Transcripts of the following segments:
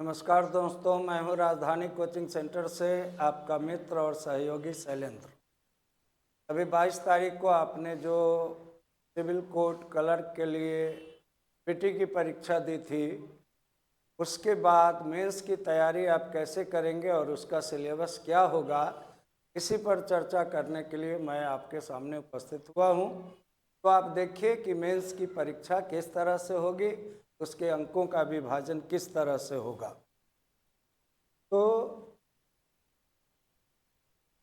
नमस्कार दोस्तों, मैं हूं राजधानी कोचिंग सेंटर से आपका मित्र और सहयोगी शैलेंद्र। अभी 22 तारीख को आपने जो सिविल कोड क्लर्क के लिए पीटी की परीक्षा दी थी, उसके बाद मेंस की तैयारी आप कैसे करेंगे और उसका सिलेबस क्या होगा, इसी पर चर्चा करने के लिए मैं आपके सामने उपस्थित हुआ हूं। तो आप देखिए कि मेंस की परीक्षा किस तरह से होगी, उसके अंकों का विभाजन किस तरह से होगा। तो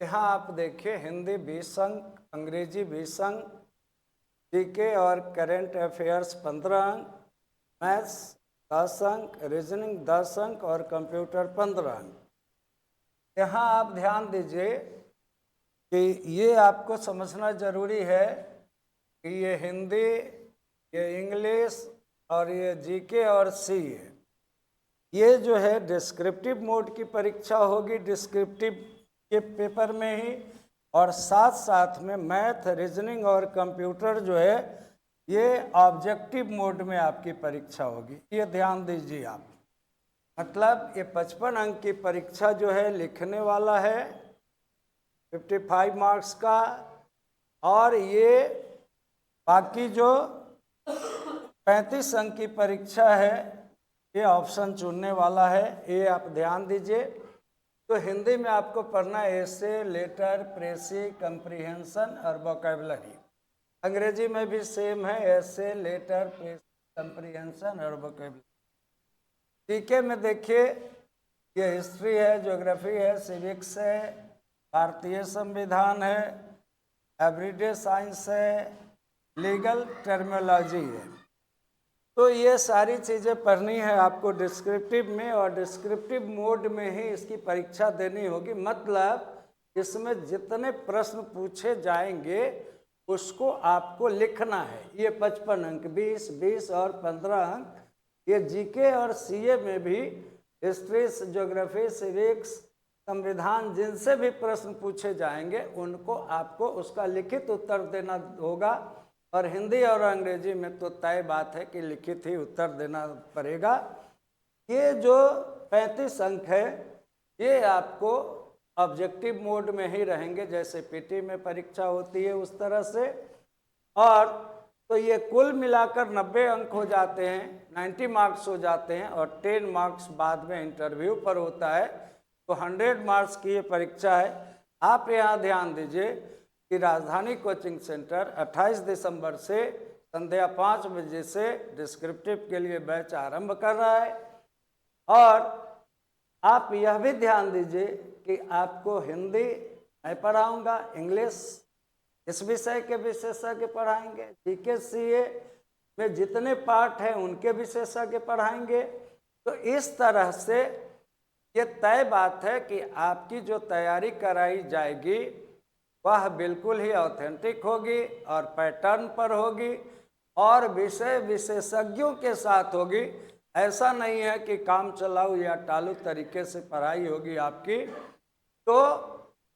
यहाँ आप देखिए, हिंदी 20 अंक, अंग्रेजी 20 अंक, जीके और करंट अफेयर्स 15 अंक, मैथ्स 10 अंक, रीजनिंग 10 अंक और कंप्यूटर 15 अंक। यहाँ आप ध्यान दीजिए कि ये आपको समझना जरूरी है कि ये हिंदी, ये इंग्लिश और ये जीके और सीए, ये जो है डिस्क्रिप्टिव मोड की परीक्षा होगी, डिस्क्रिप्टिव के पेपर में ही, और साथ साथ में मैथ, रीजनिंग और कंप्यूटर जो है ये ऑब्जेक्टिव मोड में आपकी परीक्षा होगी। ये ध्यान दीजिए आप, मतलब ये 55 अंक की परीक्षा जो है लिखने वाला है 55 मार्क्स का, और ये बाकी जो 35 अंक की परीक्षा है ये ऑप्शन चुनने वाला है। ये आप ध्यान दीजिए। तो हिंदी में आपको पढ़ना है एसे, लेटर, प्रेसी, कंप्रीहेंशन और वोकैबुलरी। अंग्रेजी में भी सेम है, एसे, लेटर, प्रेसी, कंप्रीहेंशन और वोकैबुलरी। जीके में देखिए, ये हिस्ट्री है, ज्योग्राफी है, सिविक्स है, भारतीय संविधान है, एवरीडे साइंस है, लीगल टर्मिनोलॉजी है। तो ये सारी चीज़ें पढ़नी है आपको डिस्क्रिप्टिव में, और डिस्क्रिप्टिव मोड में ही इसकी परीक्षा देनी होगी। मतलब इसमें जितने प्रश्न पूछे जाएंगे उसको आपको लिखना है। ये 55 अंक, 20, 20 और 15 अंक, ये जीके और सीए में भी हिस्ट्री, ज्योग्राफी, सिविक्स, संविधान, जिनसे भी प्रश्न पूछे जाएंगे उनको आपको उसका लिखित उत्तर देना होगा। और हिंदी और अंग्रेजी में तो तय बात है कि लिखित ही उत्तर देना पड़ेगा। ये जो 35 अंक है ये आपको ऑब्जेक्टिव मोड में ही रहेंगे, जैसे पीटी में परीक्षा होती है उस तरह से। और तो ये कुल मिलाकर 90 अंक हो जाते हैं, 90 मार्क्स हो जाते हैं, और 10 मार्क्स बाद में इंटरव्यू पर होता है। तो 100 मार्क्स की ये परीक्षा है। आप यहाँ ध्यान दीजिए कि राजधानी कोचिंग सेंटर 28 दिसंबर से संध्या 5 बजे से डिस्क्रिप्टिव के लिए बैच आरंभ कर रहा है। और आप यह भी ध्यान दीजिए कि आपको हिंदी मैं पढ़ाऊंगा, इंग्लिश इस विषय के विशेषज्ञ पढ़ाएंगे, जीके सीए में जितने पार्ट हैं उनके विशेषज्ञ पढ़ाएंगे। तो इस तरह से ये तय बात है कि आपकी जो तैयारी कराई जाएगी वह बिल्कुल ही ऑथेंटिक होगी और पैटर्न पर होगी और विषय विशेषज्ञों के साथ होगी। ऐसा नहीं है कि काम चलाऊ या टालू तरीके से पढ़ाई होगी आपकी। तो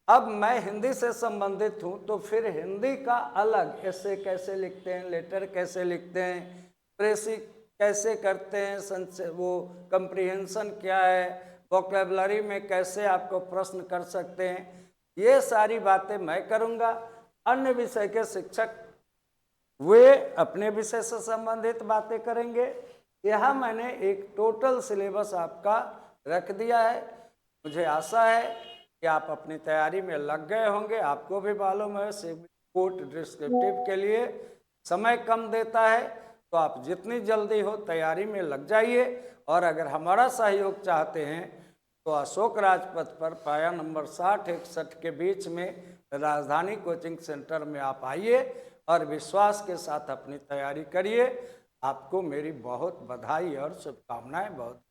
अब मैं हिंदी से संबंधित हूँ, तो फिर हिंदी का अलग, ऐसे कैसे लिखते हैं, लेटर कैसे लिखते हैं, प्रेसी कैसे करते हैं, वो कंप्रीहेंशन क्या है, वोकैबुलरी में कैसे आपको प्रश्न कर सकते हैं, ये सारी बातें मैं करूँगा। अन्य विषय के शिक्षक वे अपने विषय से संबंधित बातें करेंगे। यह मैंने एक टोटल सिलेबस आपका रख दिया है। मुझे आशा है कि आप अपनी तैयारी में लग गए होंगे। आपको भी मालूम है सिविल कोड डिस्क्रिप्टिव के लिए समय कम देता है, तो आप जितनी जल्दी हो तैयारी में लग जाइए। और अगर हमारा सहयोग चाहते हैं तो अशोक राजपथ पर पाया नंबर 60-61 के बीच में राजधानी कोचिंग सेंटर में आप आइए और विश्वास के साथ अपनी तैयारी करिए। आपको मेरी बहुत बधाई और शुभकामनाएं। बहुत